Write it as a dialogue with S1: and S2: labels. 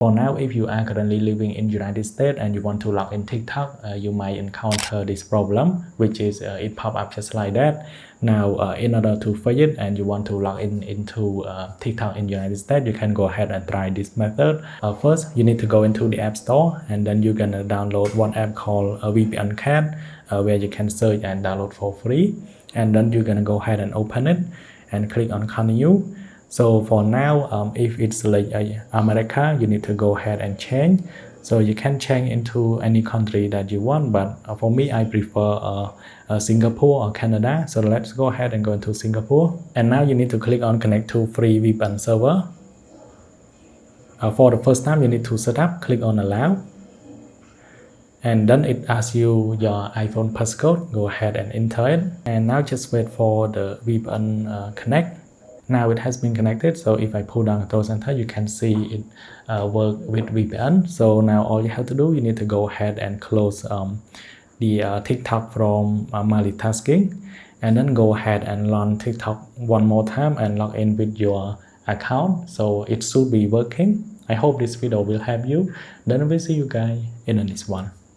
S1: For now, if you are currently living in United States and you want to log in TikTok, you might encounter this problem, which is it pop up just like that. Now, in order to fix it and you want to log in into TikTok in United States, you can go ahead and try this method. First, you need to go into the App Store and then you're gonna download one app called VPN Cat, where you can search and download for free. And then you're gonna go ahead and open it and click on continue. So for now, if it's like America, you need to go ahead and change. So you can change into any country that you want, but for me, I prefer Singapore or Canada. So let's go ahead and go into Singapore. And now you need to click on connect to free VPN server. For the first time, you need to set up, click on allow. And then it asks you your iPhone passcode, go ahead and enter it. And now just wait for the VPN connect. Now it has been connected, so if I pull down Control Center, you can see it work with VPN. So now all you have to do, you need to go ahead and close the TikTok from multitasking, and then go ahead and launch TikTok one more time and log in with your account. So it should be working. I hope this video will help you. Then we'll see you guys in the next one.